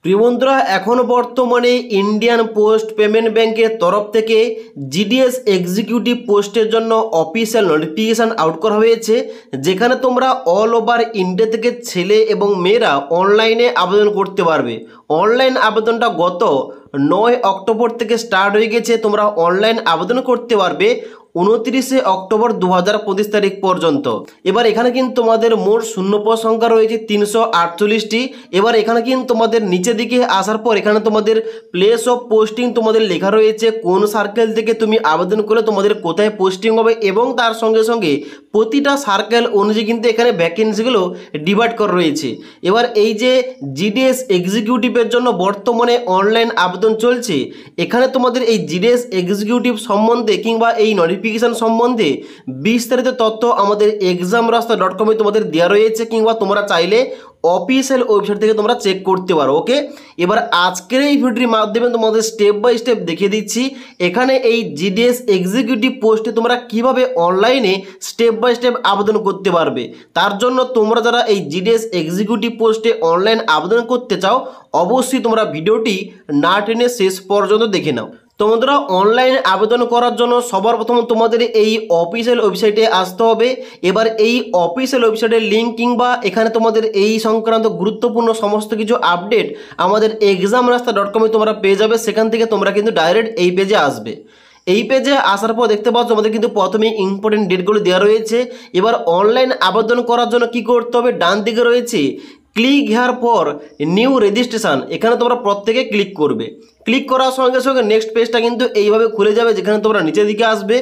প্রিয় বন্ধুরা, এখনও বর্তমানে ইন্ডিয়ান পোস্ট পেমেন্ট ব্যাংকের তরফ থেকে জিডিএস এক্সিকিউটিভ পোস্টের জন্য অফিসিয়াল নোটিফিকেশান আউট করা হয়েছে, যেখানে তোমরা অল ওভার ইন্ডিয়া থেকে ছেলে এবং মেয়েরা অনলাইনে আবেদন করতে পারবে। অনলাইন আবেদনটা গত 9 অক্টোবর থেকে স্টার্ট হয়ে গেছে। তোমরা অনলাইন আবেদন করতে পারবে 29 অক্টোবর 2025 তারিখ পর্যন্ত। এবার এখানে কিন্তু তোমাদের মোট শূন্যপদ সংখ্যা রয়েছে 348টি। এবার এখানে কিন্তু তোমাদের নিচের দিকে আসার পর এখানে তোমাদের প্লেস অফ পোস্টিং তোমাদের লেখা রয়েছে, কোন সার্কেল থেকে তুমি আবেদন করলে তোমাদের কোথায় পোস্টিং হবে, এবং তার সঙ্গে সঙ্গে প্রতিটা সার্কেল অনুযায়ী কিন্তু এখানে ভ্যাকেন্সিগুলো ডিভাইড করা রয়েছে। এবার এই যে জিডিএস এক্সিকিউটিভের জন্য বর্তমানে অনলাইন আবেদন চলছে, এখানে তোমাদের এই জিডিএস এক্সিকিউটিভ সম্বন্ধে কিংবা এই নোটিফিকেশান সম্বন্ধে বিস্তারিত তথ্য আমাদের examrasta.com এ তোমাদের দেওয়া রয়েছে, কিংবা তোমরা চাইলে অফিসিয়াল ওয়েবসাইট থেকে তোমরা চেক করতে পারো। ওকে, এবার আজকের এই ভিডিওর মাধ্যমে তোমাদের স্টেপ বাই স্টেপ দেখিয়ে দিচ্ছি এখানে এই জিডিএস এক্সিকিউটিভ পোস্টে তোমরা কিভাবে অনলাইনে স্টেপ বাই স্টেপ আবেদন করতে পারবে। তার জন্য তোমরা যারা এই জিডিএস এক্সিকিউটিভ পোস্টে অনলাইন আবেদন করতে চাও, অবশ্যই তোমরা ভিডিওটি না টেনে শেষ পর্যন্ত দেখে নাও। তো বন্ধুরা, অনলাইন আবেদন করার জন্য সবার প্রথম তোমাদের এই অফিসিয়াল ওয়েবসাইটে আসতে হবে। এবার এই অফিসিয়াল ওয়েবসাইটের লিঙ্ক কিংবা এখানে তোমাদের এই সংক্রান্ত গুরুত্বপূর্ণ সমস্ত কিছু আপডেট আমাদের examrasta.com এ তোমরা পেয়ে যাবে। সেখান থেকে তোমরা কিন্তু ডাইরেক্ট এই পেজে আসবে। এই পেজে আসার পর দেখতে পাচ্ছ আমাদের কিন্তু প্রথমে ইম্পর্টেন্ট ডেটগুলো দেওয়া রয়েছে। এবার অনলাইন আবেদন করার জন্য কি করতে হবে, ডান দিকে রয়েছে click here for new registration, এখানে তোমরা প্রত্যেকে ক্লিক করবে। ক্লিক করার সঙ্গে সঙ্গে নেক্সট পেজটা কিন্তু এইভাবে খুলে যাবে, যেখানে তোমরা নিচের দিকে আসবে।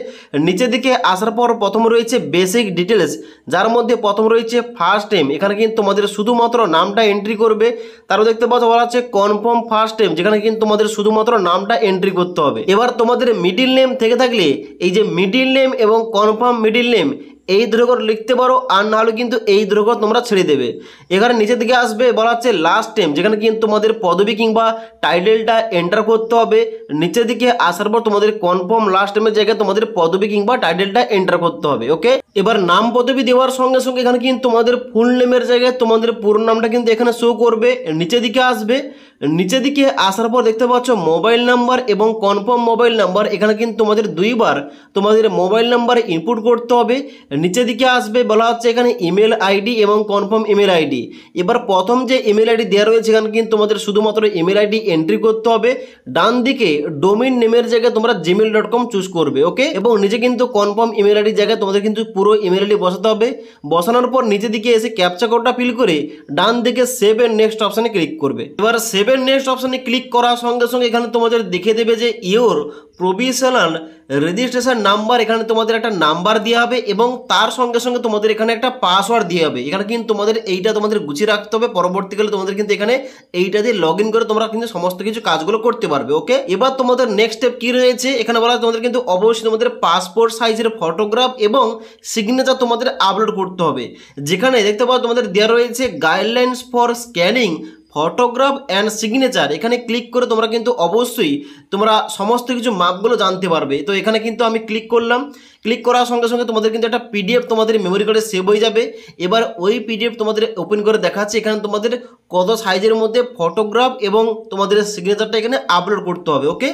নিচের দিকে আসার পর প্রথম রয়েছে বেসিক ডিটেলস, যার মধ্যে প্রথম রয়েছে ফার্স্ট নেম। এখানে কিন্তু তোমাদের শুধুমাত্র নামটা এন্ট্রি করবে। তারপর দেখতে পাচ্ছ বলা হচ্ছে কনফার্ম ফার্স্ট নেম, যেখানে কিন্তু তোমাদের শুধুমাত্র নামটা এন্ট্রি করতে হবে। এবার তোমাদের মিডিল নেম থেকে থাকলে এই যে মিডিল নেম এবং কনফার্ম মিডিল নেম এই দুটো লিখতে পারো, আর নাহলে কিন্তু এই দুটো তোমরা ছেড়ে দেবে। এখানে নিচের দিকে আসবে বলা হচ্ছে লাস্ট নেম, যেখানে কিন্তু তোমাদের পদবি কিংবা টাইটেলটা এন্টার করতে হবে। নিচের দিকে আসার পর তোমাদের কনফার্ম লাস্ট নেমের জায়গায় তোমাদের পদবি কিংবা টাইটেলটা এন্টার করতে হবে। ওকে, এবার নাম পদবি দেওয়ার সঙ্গে সঙ্গে এখানে কিন্তু তোমাদের ফুল নেমের জায়গায় তোমাদের পুরো নামটা কিন্তু এখানে শো করবে। নিচের দিকে আসবে, নিচের দিকে আসার পর দেখতে পাচ্ছ মোবাইল নাম্বার এবং কনফার্ম মোবাইল নাম্বার, এখানে কিন্তু তোমাদের দুইবার তোমাদের মোবাইল নাম্বার ইনপুট করতে হবে। নিচের দিকে আসবে বলা হচ্ছে এখানে ইমেল আইডি এবং কনফার্ম ইমেল আইডি। এবার প্রথম যে ইমেল আইডি দেওয়া রয়েছে এখানে কিন্তু তোমাদের শুধুমাত্র ইমেল আইডি এন্ট্রি করতে হবে। ডান দিকে ডোমেইন নেমের জায়গায় তোমরা gmail.com চুজ করবে। ওকে, এবং নিচে কিন্তু কনফার্ম ইমেল আইডির জায়গায় তোমাদের কিন্তু পুরো ইমেল আইডি বসাতে হবে। বসানোর পর নিচের দিকে এসে ক্যাপচা কোডটা ফিল করে ডান দিকে সেভ এন্ড নেক্সট অপশানে ক্লিক করবে। এবার সেভ এন্ড নেক্সট অপশানে ক্লিক করার সঙ্গে সঙ্গে এখানে তোমাদের দেখিয়ে দেবে যে ইওর প্রভিশনাল রেজিস্ট্রেশন নাম্বার, এখানে তোমাদের একটা নাম্বার দেওয়া হবে এবং তার সঙ্গে সঙ্গে তোমাদের এখানে একটা পাসওয়ার্ড দিয়ে হবে। এখানে কিন্তু তোমাদের এইটা তোমাদের গুছিয়ে রাখতে হবে, পরবর্তীকালে তোমাদের কিন্তু এখানে এইটা দিয়ে লগ ইন করে তোমরা কিন্তু সমস্ত কিছু কাজগুলো করতে পারবে। ওকে, এবার তোমাদের নেক্সট স্টেপ কি রয়েছে, এখানে বলা তোমাদের কিন্তু অবশ্যই তোমাদের পাসপোর্ট সাইজের ফটোগ্রাফ এবং সিগনেচার তোমাদের আপলোড করতে হবে। যেখানে দেখতে পাও তোমাদের দেওয়া রয়েছে guidelines for scanning photograph and signature, এখানে ক্লিক করে তোমরা কিন্তু অবশ্যই তোমরা সমস্ত কিছু মাপগুলো জানতে পারবে। তো এখানে কিন্তু আমি ক্লিক করলাম। ক্লিক করার সঙ্গে সঙ্গে তোমাদের কিন্তু একটা পিডিএফ তোমাদের মেমোরি কার্ডে সেভ হয়ে যাবে। এবার ওই পিডিএফ তোমাদের ওপেন করে দেখাচ্ছে এখানে তোমাদের কত সাইজের মধ্যে ফটোগ্রাফ এবং তোমাদের সিগনেচারটা এখানে আপলোড করতে হবে। ওকে,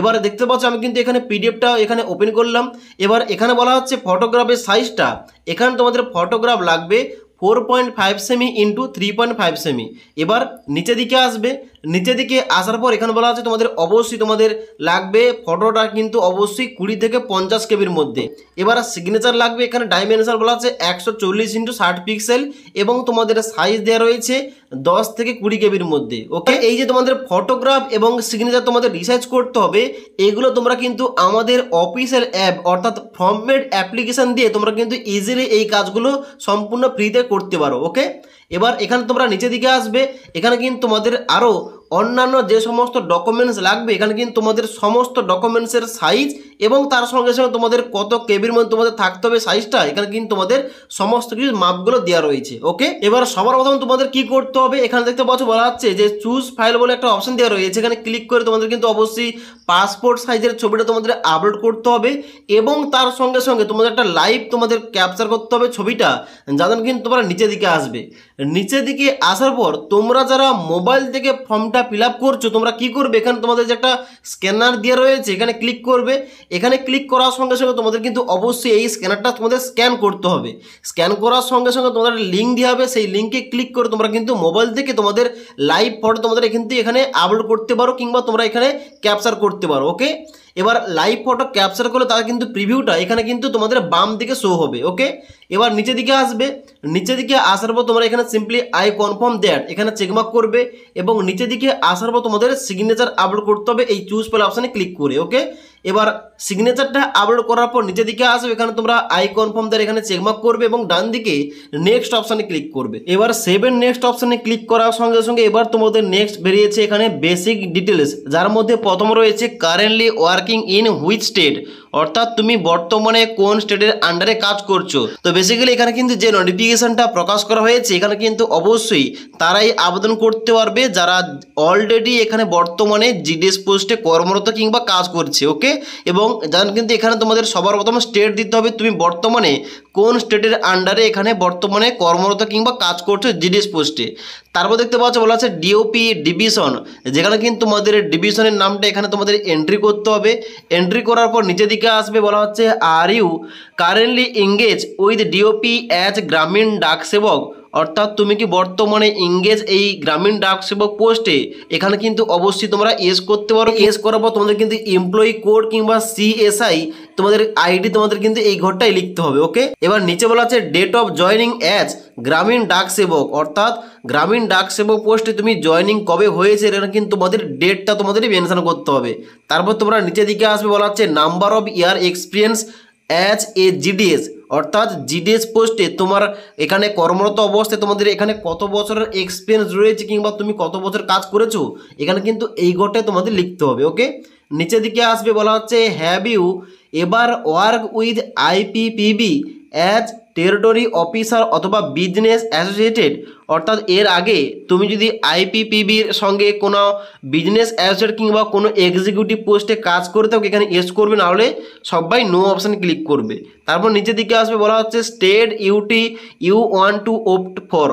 এবার দেখতে পাচ্ছ আমি কিন্তু এখানে পিডিএফটা এখানে ওপেন করলাম। এবার এখানে বলা হচ্ছে ফটোগ্রাফের সাইজটা, এখানে তোমাদের ফটোগ্রাফ লাগবে 4.5 সেমি ইন্টু 3.5 সেমি। এবার নিচে দিকে আসবে, নিচে দিকে আসার পর এখানে বলা আছে তোমাদের অবশ্যই তোমাদের লাগবে ফটোটা কিন্তু অবশ্যই 20 থেকে 50 কেবির মধ্যে। এবার সিগনেচার লাগবে, এখানে ডাইমেনশন বলা আছে 140 ইন্টু 60 পিক্সেল এবং তোমাদের সাইজ দেওয়া রয়েছে 10 থেকে 20 কেবির মধ্যে। ওকে, এই যে তোমাদের ফটোগ্রাফ এবং সিগনেচার তোমাদের রিসার্চ করতে হবে, এগুলো তোমরা কিন্তু আমাদের অফিসিয়াল অ্যাপ অর্থাৎ ফর্মমেড অ্যাপ্লিকেশন দিয়ে তোমরা কিন্তু ইজিলি এই কাজগুলো সম্পূর্ণ ফ্রিতে করতে পারো। ওকে, এবার এখানে তোমরা নিচে দিকে আসবে, এখানে কিন্তু তোমাদের আরও অন্যান্য যে সমস্ত ডকুমেন্টস লাগবে, এখানে কিন্তু তোমাদের সমস্ত ডকুমেন্টসের সাইজ এবং তার সঙ্গে সঙ্গে তোমাদের কত কেবির মধ্যে তোমাদের থাকতে হবে সাইজটা, এখানে কিন্তু তোমাদের সমস্ত কিছু মাপগুলো দেওয়া রয়েছে। ওকে, এবার সবার প্রথম তোমাদের কি করতে হবে, এখানে দেখতে পাচ্ছ বলা হচ্ছে যে চুজ ফাইল বলে একটা অপশন দেওয়া রয়েছে, এখানে ক্লিক করে তোমাদের কিন্তু অবশ্যই পাসপোর্ট সাইজের ছবিটা তোমাদের আপলোড করতে হবে এবং তার সঙ্গে সঙ্গে তোমাদের একটা লাইভ তোমাদের ক্যাপচার করতে হবে ছবিটা, যাতে কিন্তু তোমরা নিচের দিকে আসবে। নিচের দিকে আসার পর তোমরা যারা মোবাইল থেকে ফর্মটা ফিল আপ করছো, তোমরা কি করবে, এখানে তোমাদের যে একটা স্ক্যানার দেওয়া রয়েছে এখানে ক্লিক করবে। এখানে ক্লিক করার সঙ্গে সঙ্গে তোমাদের কিন্তু অবশ্যই এই স্ক্যানারটা তোমাদের স্ক্যান করতে হবে। স্ক্যান করার সঙ্গে সঙ্গে তোমাদের লিঙ্ক দেওয়া হবে, সেই লিঙ্কে ক্লিক করে তোমরা কিন্তু মোবাইল থেকে তোমাদের লাইভ ফটো তোমাদের কিন্তু এখানে আপলোড করতে পারো কিংবা তোমরা এখানে ক্যাপচার করতে পারো। ওকে, এবার লাইভ ফটো ক্যাপচার করলে তার কিন্তু প্রিভিউটা এখানে কিন্তু তোমাদের বাম দিকে শো হবে। ওকে, এবার নিচের দিকে আসবে, নিচের দিকে আসার পর তোমরা এখানে সিম্পলি আই কনফার্ম দ্যাট এখানে চেকমার্ক করবে এবং নিচের দিকে আসার পর তোমাদের সিগনেচার আপলোড করতে হবে এই চুজ ফাইল অপশানে ক্লিক করে। ওকে, এবার সিগনেচারটা আপলোড করার পর নিচের দিকে আসবে, এখানে তোমরা আই কনফার্ম দ্যাট এখানে চেকমার্ক করবে এবং ডান দিকে নেক্সট অপশানে ক্লিক করবে। এবার সেভেন নেক্সট অপশানে ক্লিক করার সঙ্গে সঙ্গে এবার তোমাদের নেক্সট বেরিয়েছে এখানে বেসিক ডিটেলস, যার মধ্যে প্রথম রয়েছে currently working in which state, অর্থাৎ তুমি বর্তমানে কোন স্টেটের আন্ডারে কাজ করছো। তো বেসিক্যালি এখানে কিন্তু যে নোটিফিকেশনটা প্রকাশ করা হয়েছে এখানে কিন্তু অবশ্যই তারাই আবেদন করতে পারবে যারা অলরেডি এখানে বর্তমানে জিডিএস পোস্টে কর্মরত কিংবা কাজ করছে। ওকে, এবং জানেন কিন্তু এখানে তোমাদের সবার প্রথম স্টেট দিতে হবে, তুমি বর্তমানে কোন স্টেটের আন্ডারে এখানে বর্তমানে কর্মরত কিংবা কাজ করছো জিডিএস পোস্টে। তারপর দেখতে পাচ্ছ বলা আছে ডিওপি ডিভিশন, যেখানে কিন্তু তোমাদের ডিভিশনের নামটা এখানে তোমাদের এন্ট্রি করতে হবে। এন্ট্রি করার পর নিচের দিকে আসবে, বলা হচ্ছে are you currently engage with DOP as Gramin Dak সেবক, অর্থাৎ তুমি কি বর্তমানে এঙ্গেজ এই গ্রামীণ ডাক সেবক পোস্টে, এখানে কিন্তু অবশ্যই তোমরা এস করতে পারো। এস করার পর তোমাদের কিন্তু এমপ্লয়ি কোড কিংবা সিএসআই তোমাদের আইডি তোমাদের কিন্তু এই ঘরটাই লিখতে হবে। ওকে, এবার নিচে বলা আছে date of joining as Gramin Dak সেবক, অর্থাৎ গ্রামীণ ডাক সেবক পোস্টে তুমি জয়নিং কবে হয়েছে এটা কিন্তু তোমাদের ডেটটা তোমাদেরই মেনশন করতে হবে। তারপর তোমরা নিচের দিকে আসবে, বলা হচ্ছে number of year experience as a GDS, অর্থাৎ জিডিএস পোস্টে তোমার এখানে কর্মরত অবস্থায় তোমাদের এখানে কত বছরের এক্সপিরিয়েন্স রয়েছে কিংবা তুমি কত বছর কাজ করেছো এখানে কিন্তু এই ঘরটায় তোমাদের লিখতে হবে। ওকে, নিচের দিকে আসবে, বলা হচ্ছে হ্যাভ ইউ এবার work with IPPB as territory officer অথবা বিজনেস অ্যাসোসিয়েটেড, অর্থাৎ এর আগে তুমি যদি আইপিপিবির সঙ্গে কোনো বিজনেস অ্যাসোসিয়েট কিংবা কোনো এক্সিকিউটিভ পোস্টে কাজ করে থাকো এখানে এস করবে, নাহলে সবাই নো অপশানে ক্লিক করবে। তারপর নিচের দিকে আসবে, বলা হচ্ছে state you want to opt for,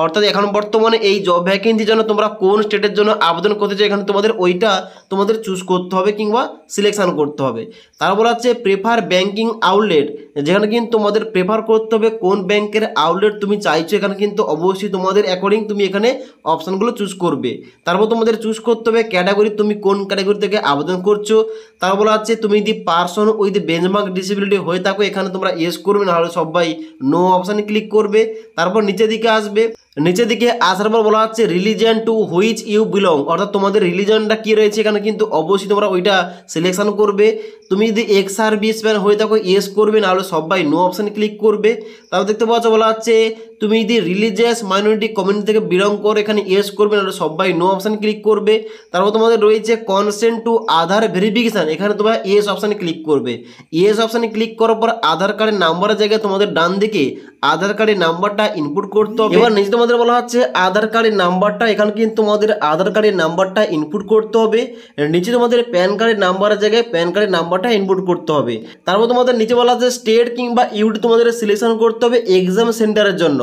অর্থাৎ এখন বর্তমানে এই জব ভ্যাকেন্সির জন্য তোমরা কোন স্টেটের জন্য আবেদন করতে চাও এখানে তোমাদের ওইটা তোমাদের চুজ করতে হবে কিংবা সিলেকশন করতে হবে। তারপর হচ্ছে প্রেফার ব্যাঙ্কিং আউটলেট, যেখানে কিন্তু তোমাদের প্রেফার করতে হবে কোন ব্যাংকের আউটলেট তুমি চাইছো, এখানে কিন্তু অবশ্যই তোমাদের অ্যাকর্ডিং তুমি এখানে অপশানগুলো চুজ করবে। তারপর তোমাদের চুজ করতে হবে ক্যাটাগরি, তুমি কোন ক্যাটাগরি থেকে আবেদন করছো। তারপর হচ্ছে তুমি যদি পার্সন উইথ বেঞ্চমার্ক ডিসেবিলিটি হয়ে থাকো এখানে তোমরা ইয়েস করবে, নাহলে সবাই নো অপশানে ক্লিক করবে। তারপর নিচের দিকে আসবে, নিচের দিকে আসার পর বলা হচ্ছে religion to which you belong, অর্থাৎ তোমাদের রিলিজনটা কী রয়েছে এখানে কিন্তু অবশ্যই তোমরা ওইটা সিলেকশন করবে। তুমি যদি এক্স সার্ভিসম্যান হয়ে থাকো ইয়েস করবে, নাহলে সবাই নো অপশানে ক্লিক করবে। তারপর দেখতে পাচ্ছ বলা হচ্ছে তুমি যদি রিলিজিয়াস মাইনরিটি কমিউনিটি থেকে বিলং করো এখানে ইয়েস করবে, নাহলে সবাই নো অপশানে ক্লিক করবে। তারপর তোমাদের রয়েছে কনসেন্ট টু আধার ভেরিফিকেশান, এখানে তোমরা ইয়েস অপশানে ক্লিক করবে। ইয়েস অপশানে ক্লিক করার পর আধার কার্ডের নাম্বারের জায়গায় তোমাদের ডান দিকে আধার কার্ডের নাম্বারটা ইনপুট করতে হবে। এবার নিচে তোমাদের বলা হচ্ছে আধার কার্ডের নাম্বারটা, এখানে কিন্তু তোমাদের আধার কার্ডের নাম্বারটা ইনপুট করতে হবে। নিচে তোমাদের প্যান কার্ডের নাম্বারের জায়গায় প্যান কার্ডের নাম্বারটা ইনপুট করতে হবে। তারপর তোমাদের নিচে বলা হচ্ছে স্টেট কিংবা ইউটি তোমাদের সিলেকশন করতে হবে এক্সাম সেন্টারের জন্য,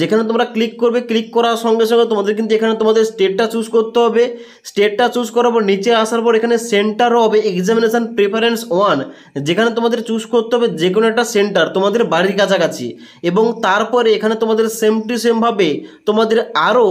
যেখানে তোমরা ক্লিক করবে। ক্লিক করার সঙ্গে সঙ্গে তোমাদের কিন্তু এখানে তোমাদের স্টেটটা চুজ করতে হবে। স্টেটটা চুজ করার পর নিচে আসার পর এখানে সেন্টার হবে এক্সামিনেশন প্রেফারেন্স 1, যেখানে তোমাদের চুজ করতে হবে যে কোনো একটা সেন্টার তোমাদের বাড়ির কাছাকাছি, এবং তারপরে এখানে তোমাদের সেম টু সেমভাবে তোমাদের আরও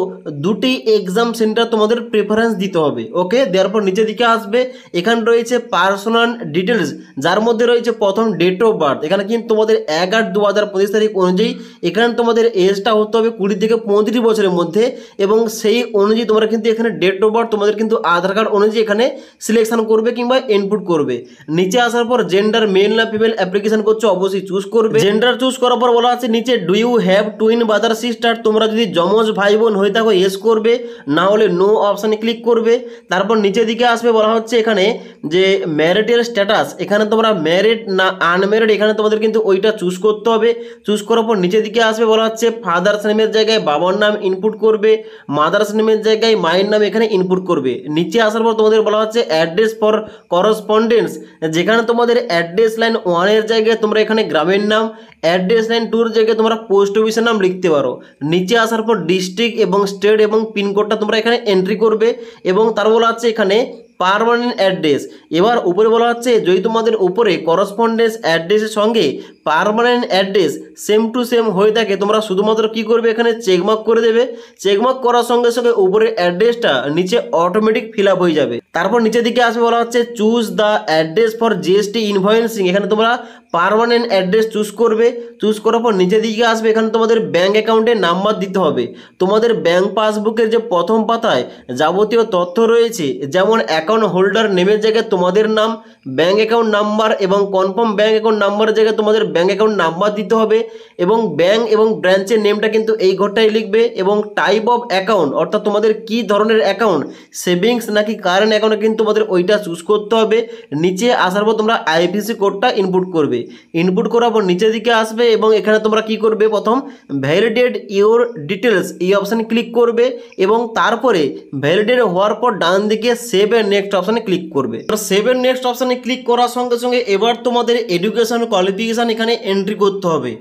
দুটি এক্সাম সেন্টার তোমাদের প্রেফারেন্স দিতে হবে। ওকে, দেওয়ার পর নিচের দিকে আসবে, এখানে রয়েছে পার্সোনাল ডিটেলস, যার মধ্যে রয়েছে প্রথম ডেট অফ বার্থ, এখানে কিন্তু তোমাদের 1/8/2025 তারিখ অনুযায়ী এখানে তোমাদের এজটা হতে হবে 20 থেকে 35 বছরের মধ্যে, এবং সেই অনুযায়ী তোমরা কিন্তু এখানে ডেট অফ বার্থ তোমাদের কিন্তু আধার কার্ড অনুযায়ী এখানে সিলেকশন করবে কিংবা ইনপুট করবে। নিচে আসার পর জেন্ডার মেল না ফিমেল অ্যাপ্লিকেশন করছো অবশ্যই চুজ করবে। জেন্ডার চুজ করার পর বলা আছে নিচে do you have twin brother sister, তোমরা যদি যমজ ভাই বোন হয়ে থাকো ইয়েস করবে, না হলে নো অপশানে ক্লিক করবে। তারপর নিচের দিকে আসবে, বলা হচ্ছে এখানে যে ম্যারিটাল স্ট্যাটাস, এখানে তোমরা ম্যারিড না আনম্যারিড এখানে তোমাদের কিন্তু ওইটা চুজ করতে হবে। চুজ করার পর নিচের দিকে আসবে, বলা হচ্ছে ফাদার্স নেমের জায়গায় বাবার নাম ইনপুট করবে, মাদার্স নেমের জায়গায় মায়ের নাম এখানে ইনপুট করবে। নিচে আসার পর তোমাদের বলা হচ্ছে অ্যাড্রেস ফর করসপন্ডেন্স, যেখানে তোমাদের অ্যাড্রেস লাইন 1 এর জায়গায় তোমরা এখানে গ্রামের নাম, অ্যাড্রেস লাইন 2 এর জায়গায় তোমরা পোস্ট অফিসের নাম লিখতে পারো। নিচে আসার পর ডিস্ট্রিক্ট এবং স্টেট এবং পিনকোডটা তোমরা এখানে এন্ট্রি করবে, এবং তার বলা হচ্ছে এখানে পার্মানেন্ট অ্যাড্রেস। এবার উপরে বলা হচ্ছে যদি তোমাদের উপরে করসপন্ডেন্স অ্যাড্রেসের সঙ্গে permanent address same to same হয়ে থাকে, তোমরা শুধুমাত্র কি করবে এখানে চেকমার্ক করে দেবে। চেকমার্ক করার সঙ্গে সঙ্গে উপরের অ্যাড্রেসটা নিচে অটোমেটিক ফিল আপ হয়ে যাবে। তারপর নিচের দিকে আসবে, বলা হচ্ছে choose the address for GST invoicing, এখানে তোমরা পার্মানেন্ট অ্যাড্রেস চুজ করবে। চুজ করার পর নিচের দিকে আসবে, এখানে তোমাদের ব্যাঙ্ক অ্যাকাউন্টের নাম্বার দিতে হবে। তোমাদের ব্যাঙ্ক পাসবুকের যে প্রথম পাতায় যাবতীয় তথ্য রয়েছে, যেমন অ্যাকাউন্ট হোল্ডার নেমের জায়গায় তোমাদের নাম, ব্যাঙ্ক অ্যাকাউন্ট নাম্বার এবং কনফার্ম ব্যাঙ্ক অ্যাকাউন্ট নাম্বারের জায়গায় তোমাদের ব্যাঙ্ক অ্যাকাউন্ট নাম্বার দিতে হবে, এবং ব্যাঙ্ক এবং ব্রাঞ্চের নেমটা কিন্তু এই ঘরটাই লিখবে, এবং টাইপ অফ অ্যাকাউন্ট অর্থাৎ তোমাদের কি ধরনের অ্যাকাউন্ট, সেভিংস নাকি কারেন্ট অ্যাকাউন্টে কিন্তু তোমাদের ওইটা চুজ করতে হবে। নিচে আসার পর তোমরা আইএফএসসি কোডটা ইনপুট করবে। ইনপুট করার পর নিচের দিকে আসবে, এবং এখানে তোমরা কি করবে প্রথম ভ্যালিডেট ইওর ডিটেলস এই অপশানে ক্লিক করবে, এবং তারপরে ভ্যালিডেট হওয়ার পর ডান দিকে সেভ এন্ড নেক্সট অপশানে ক্লিক করবে। সেভ এন্ড নেক্সট অপশানে ক্লিক করার সঙ্গে সঙ্গে এবার তোমাদের এডুকেশন কোয়ালিফিকেশান এখানে এন্ট্রি করতে হবে,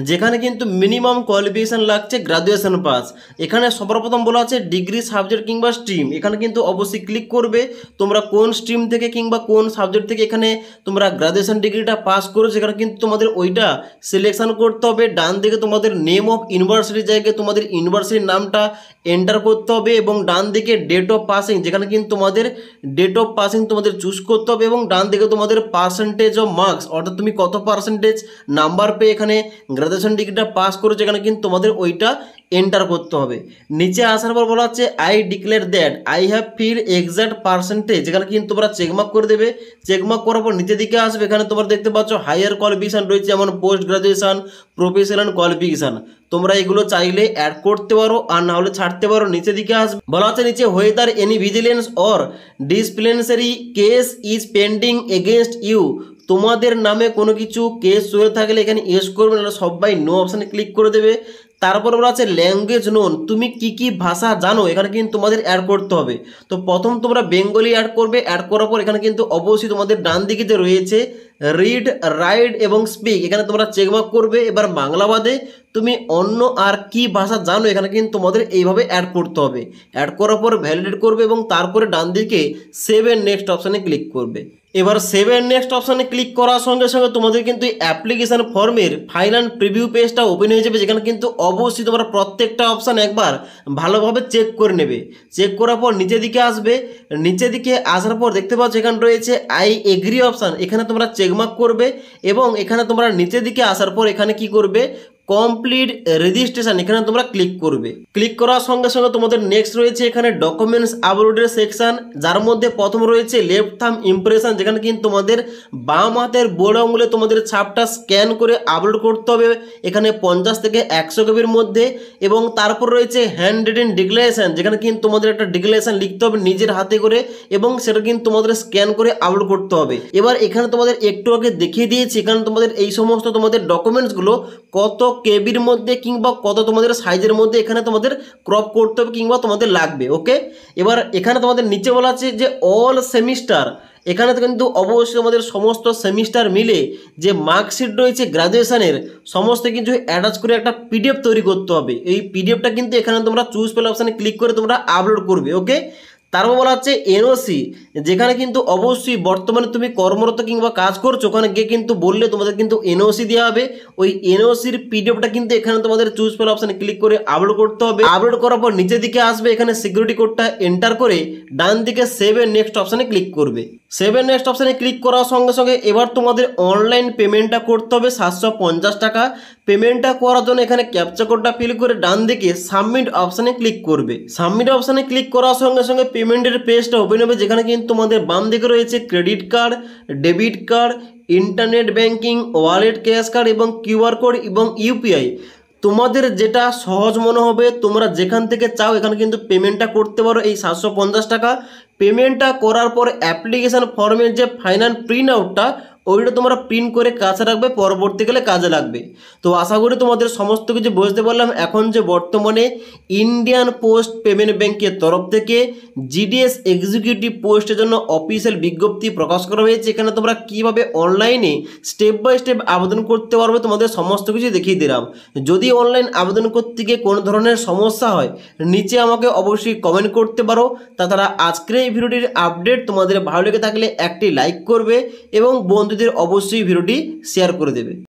যেখানে কিন্তু মিনিমাম কোয়ালিফিকেশান লাগছে গ্রাজুয়েশন পাস। এখানে সর্বপ্রথম বলা আছে ডিগ্রি সাবজেক্ট কিংবা স্ট্রিম, এখানে কিন্তু অবশ্যই ক্লিক করবে তোমরা কোন স্ট্রিম থেকে কিংবা কোন সাবজেক্ট থেকে এখানে তোমরা গ্রাজুয়েশন ডিগ্রিটা পাস করেছো, এখানে কিন্তু তোমাদের ওইটা সিলেকশন করতে হবে। ডান দিকে তোমাদের নেম অফ ইউনিভার্সিটির জায়গায় তোমাদের ইউনিভার্সিটির নামটা এন্টার করতে হবে, এবং ডান দিকে ডেট অফ পাসিং, যেখানে কিন্তু তোমাদের ডেট অফ পাসিং তোমাদের চুজ করতে হবে, এবং ডান দিকে তোমাদের পার্সেন্টেজ অফ মার্কস অর্থাৎ তুমি কত পার্সেন্টেজ নাম্বার পেয়ে এখানে গ্রাজুয়েশন ডিগ্রিটা পাস করেছো, এখানে কিন্তু তোমাদের ওইটা এন্টার করতে হবে। নিচে আসার পর বলা হচ্ছে I declare that I have fill exact percentage, এখানে কিন্তু তোমরা চেকমার্ক করে দেবে। চেকমার্ক করার পর নিচের দিকে আসবে, এখানে তোমরা দেখতে পাচ্ছ হায়ার কোয়ালিফিকেশান রয়েছে, যেমন পোস্ট গ্রাজুয়েশন, প্রফেশনাল কোয়ালিফিকেশান, তোমরা এগুলো চাইলে অ্যাড করতে পারো আর না হলে ছাড়তে পারো। নিচে দিকে আসবে, বলা হচ্ছে নিচে whether any vigilance or disciplinary case is pending against you, তোমাদের নামে কোনো কিছু কেস চলে থাকলে এখানে ইয়েস করবে, না সবাই নো অপশানে ক্লিক করে দেবে। তারপর বলা আছে ল্যাঙ্গুয়েজ নোন, তুমি কি কি ভাষা জানো এখানে কিন্তু তোমাদের অ্যাড করতে হবে। তো প্রথম তোমরা বেঙ্গলি অ্যাড করবে। অ্যাড করার পর এখানে কিন্তু অবশ্যই তোমাদের ডান দিকে যে রয়েছে রিড, রাইট এবং স্পিক, এখানে তোমরা চেকমার্ক করবে। এবার বাংলা বাদে তুমি অন্য আর কি ভাষা জানো এখানে কিন্তু তোমাদের এইভাবে অ্যাড করতে হবে। অ্যাড করার পর ভ্যালিডেট করবে, এবং তারপরে ডান দিকে সেভ এন্ড নেক্সট অপশানে ক্লিক করবে। এবার সেভ এন্ড নেক্সট অপশানে ক্লিক করার সঙ্গে সঙ্গে তোমাদের কিন্তু অ্যাপ্লিকেশান ফর্মের ফাইনাল প্রিভিউ পেজটা ওপেন হয়ে যাবে, যেখানে কিন্তু অবশ্যই তোমরা প্রত্যেকটা অপশান একবার ভালোভাবে চেক করে নেবে। চেক করার পর নিচের দিকে আসবে। নিচের দিকে আসার পর দেখতে পাচ্ছ এখানে রয়েছে আই এগ্রি অপশান, এখানে তোমরা চেকমার্ক করবে, এবং এখানে তোমরা নিচের দিকে আসার পর এখানে কি করবে কমপ্লিট রেজিস্ট্রেশন, এখানে তোমরা ক্লিক করবে। ক্লিক করার সঙ্গে সঙ্গে তোমাদের নেক্সট রয়েছে এখানে ডকুমেন্টস আপলোডের সেকশন, যার মধ্যে প্রথম রয়েছে লেফট থাম্ব ইমপ্রেশন, যেখানে কিন্তু তোমাদের বাম হাতের বড় আঙুলে তোমাদের ছাপটা স্ক্যান করে আপলোড করতে হবে এখানে 50 থেকে 100 কপির মধ্যে। এবং তারপর রয়েছে হ্যান্ড রিটেন ডিক্লারেশন, যেখানে কিন্তু তোমাদের একটা ডিক্লারেশন লিখতে হবে নিজের হাতে করে, এবং সেটা কিন্তু তোমাদের স্ক্যান করে আপলোড করতে হবে। এবার এখানে তোমাদের একটু আগে দেখিয়ে দিয়েছি এখানে তোমাদের এই সমস্ত তোমাদের ডকুমেন্টসগুলো কত কেবির মধ্যে কিংবা কত তোমাদের সাইজের মধ্যে এখানে তোমাদের ক্রপ করতে হবে কিংবা তোমাদের লাগবে। ওকে, এবার এখানে তোমাদের নিচে বলা আছে যে অল সেমিস্টার, এখানে কিন্তু অবশ্যই তোমাদের সমস্ত সেমিস্টার মিলে যে মার্কশিট রয়েছে গ্রাজুয়েশনের সমস্ত কিছু অ্যাটাচ করে একটা পিডিএফ তৈরি করতে হবে। এই পিডিএফটা কিন্তু এখানে তোমরা চুজ পেল অপশানে ক্লিক করে তোমরা আপলোড করবে। ওকে, তারপর বলা হচ্ছে এনওসি, যেখানে কিন্তু অবশ্যই বর্তমানে তুমি কর্মরত কিংবা কাজ করছো ওখানে গিয়ে কিন্তু বললে তোমাদের কিন্তু এনওসি দেওয়া হবে। ওই এনওসির পিডিএফটা কিন্তু এখানে তোমাদের চুজ পেল অপশানে ক্লিক করে আপলোড করতে হবে। আপলোড করার পর নিচের দিকে আসবে, এখানে সিকিউরিটি কোডটা এন্টার করে ডান দিকে সেভ এন্ড নেক্সট অপশানে ক্লিক করবে। সেভ এন্ড নেক্সট অপশানে ক্লিক করার সঙ্গে সঙ্গে এবার তোমাদের অনলাইন পেমেন্টটা করতে হবে 750 টাকা। পেমেন্টটা করার জন্য এখানে ক্যাপচা কোডটা ফিল করে ডান দিকে সাবমিট অপশানে ক্লিক করবে। সাবমিট অপশানে ক্লিক করার সঙ্গে সঙ্গে পেমেন্টের পেজটা ওপেন হবে, যেখানে কিন্তু তোমাদের বাম দিকে রয়েছে credit card, debit card, internet banking, wallet, cash card এবং কিউআর কোড এবং ইউপিআই। তোমাদের যেটা সহজ মনে হবে তোমরা যেখান থেকে চাও এখানে কিন্তু পেমেন্টটা করতে পারো। এই 750 টাকা পেমেন্টটা করার পর অ্যাপ্লিকেশান ফর্মের যে ফাইনাল প্রিন্ট আউটটা ওইটা তোমরা প্রিন্ট করে কাছে রাখবে, পরবর্তীকালে কাজে লাগবে। তো আশা করি তোমাদের সমস্ত কিছু বুঝতে পারলাম। এখন যে বর্তমানে ইন্ডিয়ান পোস্ট পেমেন্ট ব্যাংকের তরফ থেকে জিডিএস এক্সিকিউটিভ পোস্টের জন্য অফিসিয়াল বিজ্ঞপ্তি প্রকাশ করা হয়েছে, এখানে তোমরা কীভাবে অনলাইনে স্টেপ বাই স্টেপ আবেদন করতে পারবে তোমাদের সমস্ত কিছু দেখিয়ে দিলাম। যদি অনলাইন আবেদন করতে গিয়ে কোনো ধরনের সমস্যা হয় নিচে আমাকে অবশ্যই কমেন্ট করতে পারো। তাছাড়া আজকের এই ভিডিওটির আপডেট তোমাদের ভালো লেগে থাকলে একটি লাইক করবে এবং বন্ধুদের অবশ্যই ভিডিওটি শেয়ার করে দেবে।